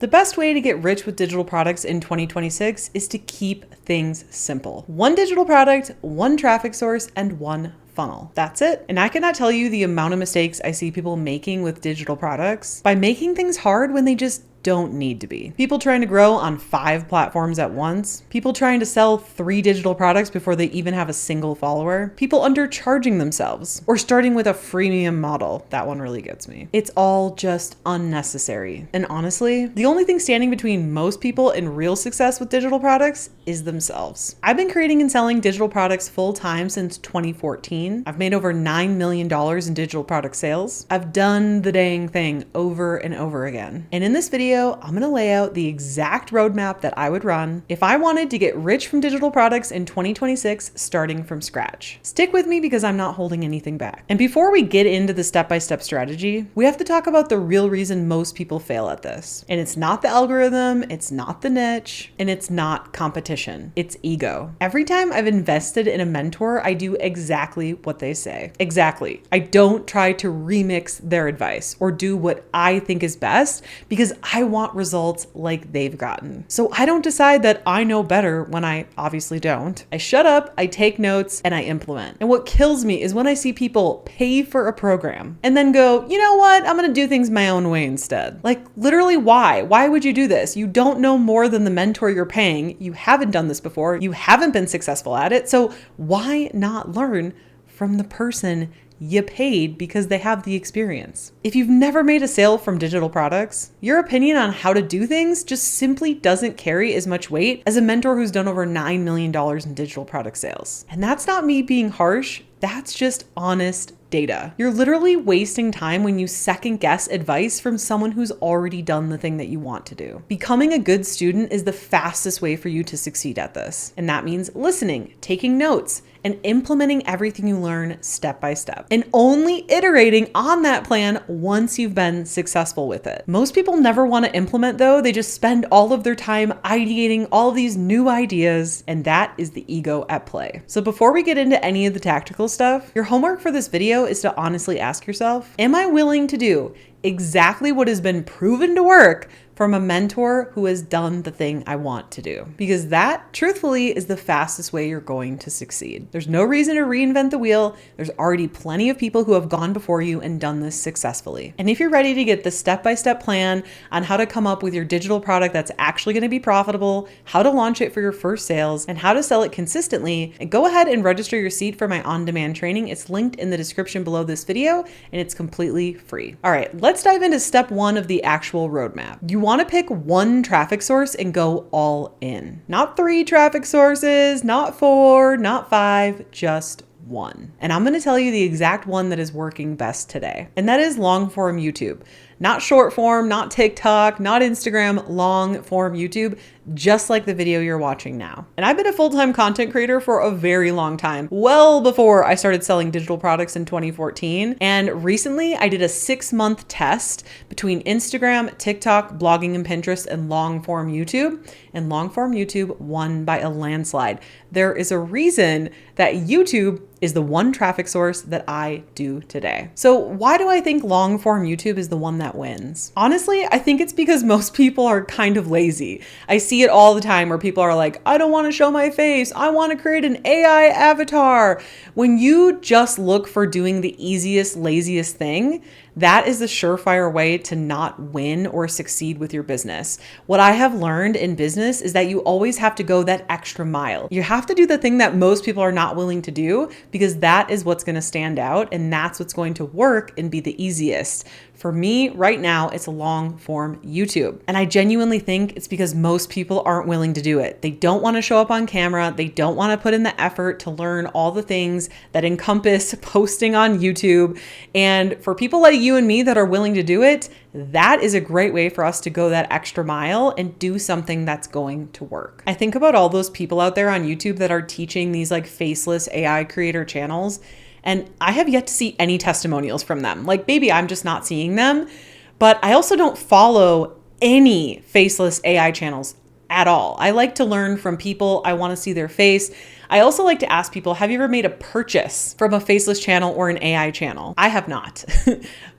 The best way to get rich with digital products in 2026 is to keep things simple. One digital product, one traffic source, and one funnel. That's it. And I cannot tell you the amount of mistakes I see people making with digital products by making things hard when they just don't need to be. People trying to grow on 5 platforms at once. People trying to sell 3 digital products before they even have a single follower. People undercharging themselves or starting with a freemium model. That one really gets me. It's all just unnecessary. And honestly, the only thing standing between most people and real success with digital products is themselves. I've been creating and selling digital products full time since 2014. I've made over $9 million in digital product sales. I've done the dang thing over and over again. And in this video, I'm going to lay out the exact roadmap that I would run if I wanted to get rich from digital products in 2026, starting from scratch. Stick with me because I'm not holding anything back. And before we get into the step-by-step strategy, we have to talk about the real reason most people fail at this. And it's not the algorithm, it's not the niche, and it's not competition. It's ego. Every time I've invested in a mentor, I do exactly what they say. Exactly. I don't try to remix their advice or do what I think is best because I want results like they've gotten. So I don't decide that I know better when I obviously don't. I shut up, I take notes, and I implement. And what kills me is when I see people pay for a program and then go, you know what? I'm going to do things my own way instead. Like literally why? Why would you do this? You don't know more than the mentor you're paying. You haven't done this before. You haven't been successful at it. So why not learn from the person you paid because they have the experience? If you've never made a sale from digital products, your opinion on how to do things just simply doesn't carry as much weight as a mentor who's done over $9 million in digital product sales. And that's not me being harsh. That's just honest data. You're literally wasting time when you second guess advice from someone who's already done the thing that you want to do. Becoming a good student is the fastest way for you to succeed at this. And that means listening, taking notes, and implementing everything you learn step by step, and only iterating on that plan once you've been successful with it. Most people never want to implement though. They just spend all of their time ideating all these new ideas, and that is the ego at play. So before we get into any of the tactical stuff, your homework for this video is to honestly ask yourself, am I willing to do exactly what has been proven to work from a mentor who has done the thing I want to do? Because that, truthfully, is the fastest way you're going to succeed. There's no reason to reinvent the wheel. There's already plenty of people who have gone before you and done this successfully. And if you're ready to get the step-by-step plan on how to come up with your digital product that's actually going to be profitable, how to launch it for your first sales, and how to sell it consistently, go ahead and register your seat for my on-demand training. It's linked in the description below this video, and it's completely free. All right, let's dive into step 1 of the actual roadmap. You want to pick one traffic source and go all in. Not 3 traffic sources, not 4, not 5, just one. And I'm going to tell you the exact one that is working best today. And that is long form YouTube. Not short form, not TikTok, not Instagram, long form YouTube, just like the video you're watching now. And I've been a full-time content creator for a very long time, well before I started selling digital products in 2014. And recently I did a 6-month test between Instagram, TikTok, blogging, and Pinterest, and long form YouTube. And long form YouTube won by a landslide. There is a reason that YouTube is the one traffic source that I do today. So why do I think long form YouTube is the one that wins? Honestly, I think it's because most people are kind of lazy. I see it all the time where people are like, I don't want to show my face. I want to create an AI avatar. When you just look for doing the easiest, laziest thing, that is the surefire way to not win or succeed with your business. What I have learned in business is that you always have to go that extra mile. You have to do the thing that most people are not willing to do because that is what's going to stand out and that's what's going to work and be the easiest. For me right now, it's a long form YouTube. And I genuinely think it's because most people aren't willing to do it. They don't want to show up on camera. They don't want to put in the effort to learn all the things that encompass posting on YouTube. And for people like you and me that are willing to do it, that is a great way for us to go that extra mile and do something that's going to work. I think about all those people out there on YouTube that are teaching these like faceless AI creator channels, and I have yet to see any testimonials from them. Like maybe I'm just not seeing them, but I also don't follow any faceless AI channels at all. I like to learn from people. I want to see their face. I also like to ask people, have you ever made a purchase from a faceless channel or an AI channel? I have not.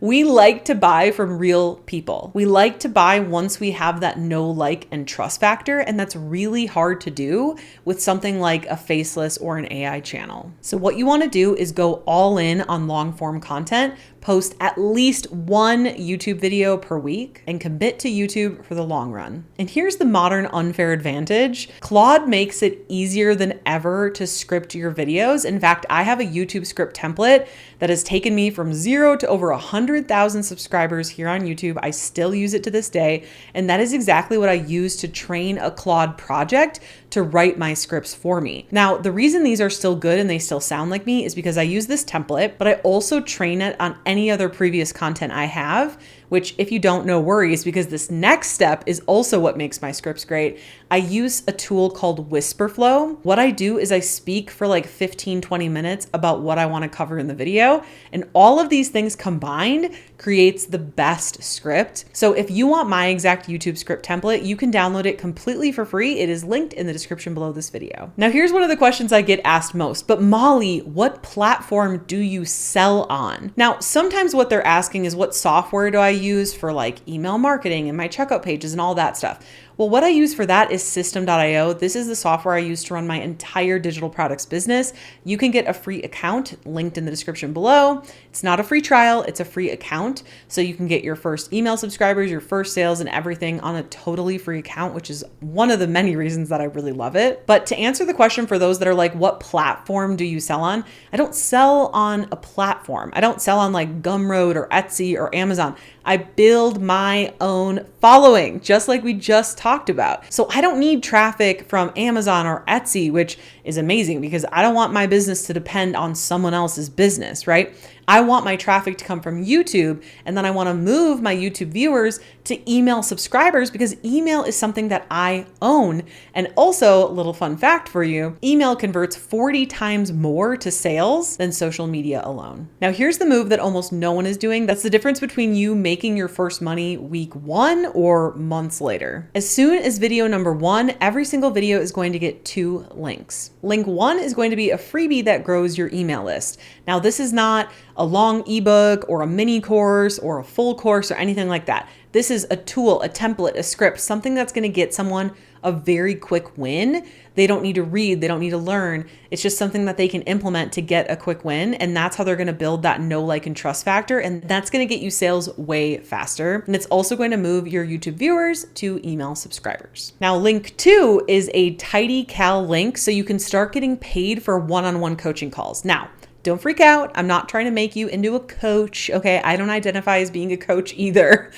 We like to buy from real people. We like to buy once we have that know, like, and trust factor, and that's really hard to do with something like a faceless or an AI channel. So what you want to do is go all in on long form content, post at least one YouTube video per week, and commit to YouTube for the long run. And here's the modern unfair advantage. Claude makes it easier than ever to script your videos. In fact, I have a YouTube script template that has taken me from 0 to over 100,000 subscribers here on YouTube. I still use it to this day. And that is exactly what I use to train a Claude project to write my scripts for me. Now, the reason these are still good and they still sound like me is because I use this template, but I also train it on any other previous content I have, which if you don't, no worries, because this next step is also what makes my scripts great. I use a tool called Whisperflow. What I do is I speak for like 15, 20 minutes about what I want to cover in the video. And all of these things combined creates the best script. So if you want my exact YouTube script template, you can download it completely for free. It is linked in the description below this video. Now, here's one of the questions I get asked most, but Molly, what platform do you sell on? Now, sometimes what they're asking is what software do I use for like email marketing and my checkout pages and all that stuff. Well, what I use for that is System.io. This is the software I use to run my entire digital products business. You can get a free account linked in the description below. It's not a free trial, it's a free account. So you can get your first email subscribers, your first sales and everything on a totally free account, which is one of the many reasons that I really love it. But to answer the question for those that are like, what platform do you sell on? I don't sell on a platform. I don't sell on like Gumroad or Etsy or Amazon. I build my own following, just like we just talked about. So I don't need traffic from Amazon or Etsy, which is amazing because I don't want my business to depend on someone else's business, right? I want my traffic to come from YouTube, and then I want to move my YouTube viewers to email subscribers because email is something that I own. And also, a little fun fact for you, email converts 40 times more to sales than social media alone. Now, here's the move that almost no one is doing. That's the difference between you making your first money week 1 or months later. As soon as video number 1, every single video is going to get 2 links. Link 1 is going to be a freebie that grows your email list. Now, this is not a long ebook or a mini course or a full course or anything like that. This is a tool, a template, a script, something that's going to get someone a very quick win. They don't need to read, they don't need to learn. It's just something that they can implement to get a quick win. And that's how they're going to build that know, like, and trust factor. And that's going to get you sales way faster. And it's also going to move your YouTube viewers to email subscribers. Now, link 2 is a TidyCal link. So you can start getting paid for one-on-one coaching calls. Now, don't freak out. I'm not trying to make you into a coach. Okay. I don't identify as being a coach either.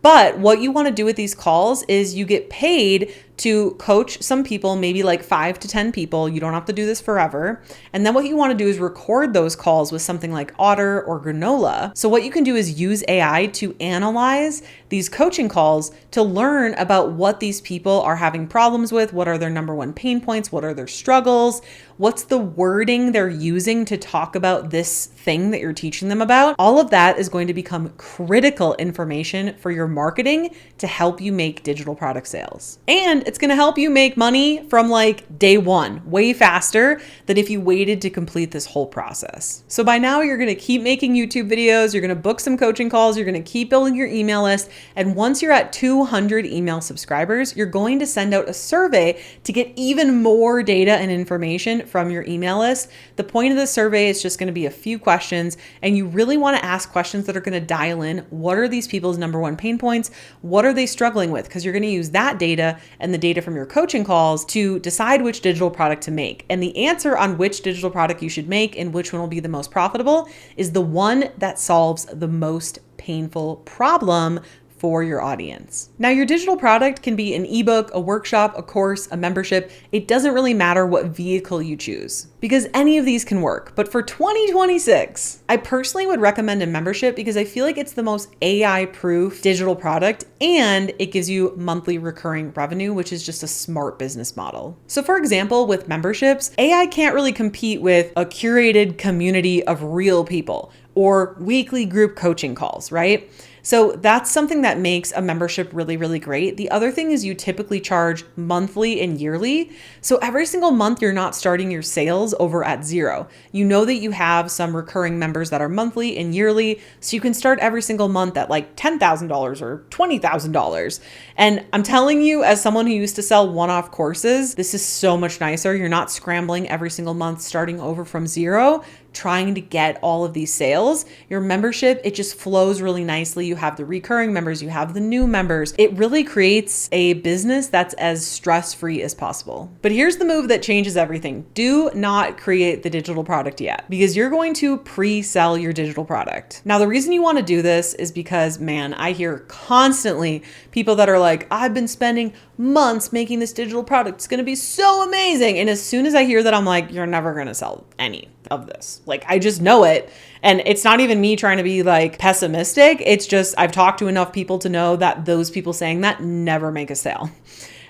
But what you want to do with these calls is you get paid to coach some people, maybe like 5 to 10 people. You don't have to do this forever. And then what you want to do is record those calls with something like Otter or Granola. So what you can do is use AI to analyze these coaching calls to learn about what these people are having problems with, what are their number one pain points, what are their struggles, what's the wording they're using to talk about this thing that you're teaching them about. All of that is going to become critical information for your marketing to help you make digital product sales. And it's going to help you make money from like day 1, way faster than if you waited to complete this whole process. So by now you're going to keep making YouTube videos, you're going to book some coaching calls, you're going to keep building your email list. And once you're at 200 email subscribers, you're going to send out a survey to get even more data and information from your email list. The point of the survey is just going to be a few questions, and you really want to ask questions that are going to dial in what are these people's number one pain points? What are they struggling with? Because you're going to use that data and the data from your coaching calls to decide which digital product to make. And the answer on which digital product you should make and which one will be the most profitable is the one that solves the most painful problem for your audience. Now, your digital product can be an ebook, a workshop, a course, a membership. It doesn't really matter what vehicle you choose because any of these can work. But for 2026, I personally would recommend a membership because I feel like it's the most AI-proof digital product and it gives you monthly recurring revenue, which is just a smart business model. So for example, with memberships, AI can't really compete with a curated community of real people or weekly group coaching calls, right? So that's something that makes a membership really, really great. The other thing is you typically charge monthly and yearly. So every single month, you're not starting your sales over at zero. You know that you have some recurring members that are monthly and yearly. So you can start every single month at like $10,000 or $20,000. And I'm telling you, as someone who used to sell one-off courses, this is so much nicer. You're not scrambling every single month, starting over from zero, trying to get all of these sales. Your membership, it just flows really nicely. You have the recurring members, you have the new members. It really creates a business that's as stress-free as possible. But here's the move that changes everything. Do not create the digital product yet, because you're going to pre-sell your digital product. Now, the reason you want to do this is because, man, I hear constantly people that are like, I've been spending months making this digital product. It's going to be so amazing. And as soon as I hear that, I'm like, you're never going to sell any of this. Like, I just know it. And it's not even me trying to be like pessimistic. It's just, I've talked to enough people to know that those people saying that never make a sale.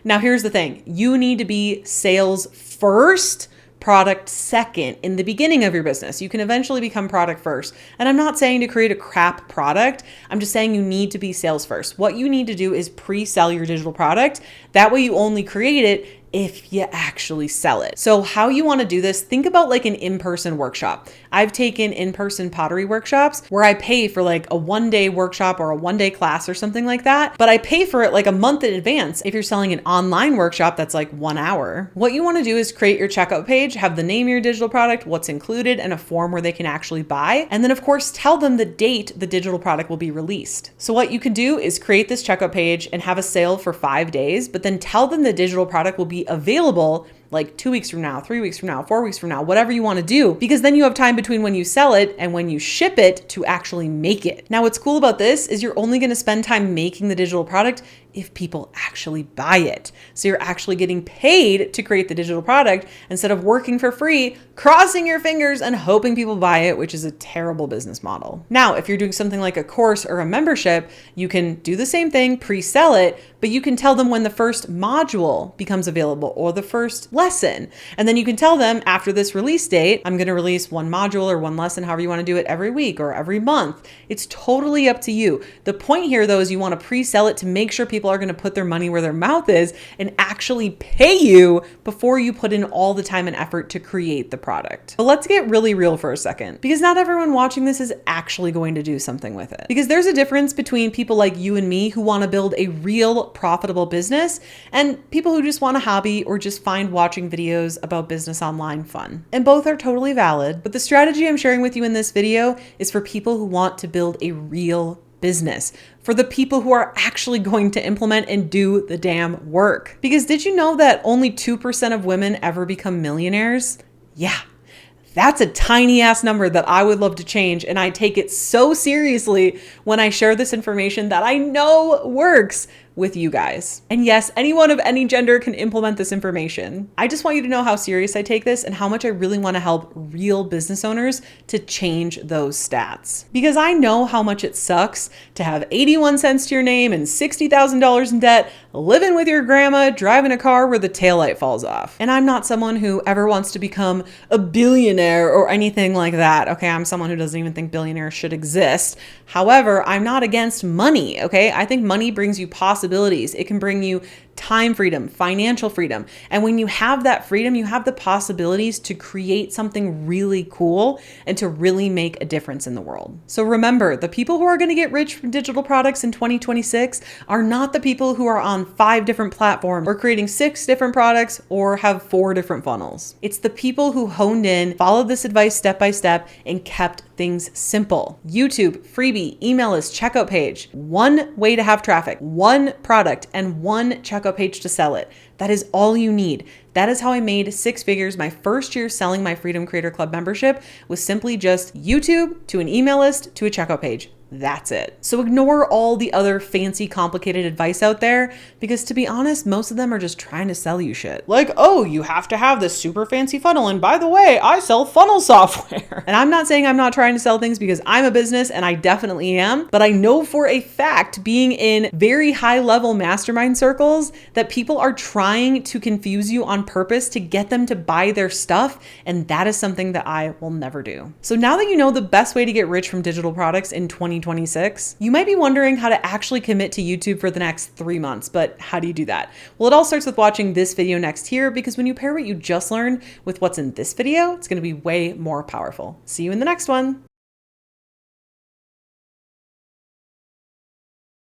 Now, here's the thing. You need to be sales first, product second in the beginning of your business. You can eventually become product first. And I'm not saying to create a crap product. I'm just saying you need to be sales first. What you need to do is pre-sell your digital product. That way you only create it if you actually sell it. So how you want to do this, think about like an in-person workshop. I've taken in-person pottery workshops where I pay for like a one-day workshop or a one-day class or something like that, but I pay for it like a month in advance. If you're selling an online workshop, that's like 1 hour. What you want to do is create your checkout page, have the name of your digital product, what's included, and a form where they can actually buy. And then of course, tell them the date the digital product will be released. So what you can do is create this checkout page and have a sale for 5 days, but then tell them the digital product will be available like 2 weeks from now, 3 weeks from now, 4 weeks from now, whatever you want to do, because then you have time between when you sell it and when you ship it to actually make it. Now, what's cool about this is you're only going to spend time making the digital product if people actually buy it. So you're actually getting paid to create the digital product instead of working for free, crossing your fingers and hoping people buy it, which is a terrible business model. Now, if you're doing something like a course or a membership, you can do the same thing, pre-sell it, but you can tell them when the first module becomes available or the first lesson. And then you can tell them after this release date, I'm going to release one module or one lesson, however you want to do it, every week or every month. It's totally up to you. The point here though is you want to pre-sell it to make sure people are going to put their money where their mouth is and actually pay you before you put in all the time and effort to create the product. But let's get really real for a second, because not everyone watching this is actually going to do something with it. Because there's a difference between people like you and me who want to build a real profitable business and people who just want a hobby or just find watching videos about business online fun. And both are totally valid, but the strategy I'm sharing with you in this video is for people who want to build a real business, for the people who are actually going to implement and do the damn work. Because did you know that only 2% of women ever become millionaires? Yeah. That's a tiny ass number that I would love to change. And I take it so seriously when I share this information that I know works with you guys. And yes, anyone of any gender can implement this information. I just want you to know how serious I take this and how much I really want to help real business owners to change those stats. Because I know how much it sucks to have 81 cents to your name and $60,000 in debt, living with your grandma, driving a car where the taillight falls off. And I'm not someone who ever wants to become a billionaire or anything like that. Okay, I'm someone who doesn't even think billionaires should exist. However, I'm not against money, okay? I think money brings you possibilities. It can bring you time freedom, financial freedom. And when you have that freedom, you have the possibilities to create something really cool and to really make a difference in the world. So remember, the people who are going to get rich from digital products in 2026 are not the people who are on 5 different platforms or creating 6 different products or have 4 different funnels. It's the people who honed in, followed this advice step by step, and kept things simple. YouTube, freebie, email list, checkout page, one way to have traffic, one product, and one checkout page to sell it. That is all you need. That is how I made 6 figures my first year selling my Freedom Creator Club membership, was simply just YouTube to an email list to a checkout page. That's it. So ignore all the other fancy, complicated advice out there, because to be honest, most of them are just trying to sell you shit. Like, oh, you have to have this super fancy funnel. And by the way, I sell funnel software. And I'm not saying I'm not trying to sell things, because I'm a business and I definitely am. But I know for a fact, being in very high level mastermind circles, that people are trying to confuse you on purpose to get them to buy their stuff. And that is something that I will never do. So now that you know the best way to get rich from digital products in 2020, 2026? You might be wondering how to actually commit to YouTube for the next 3 months, but how do you do that? Well, it all starts with watching this video next here, because when you pair what you just learned with what's in this video, it's going to be way more powerful. See you in the next one.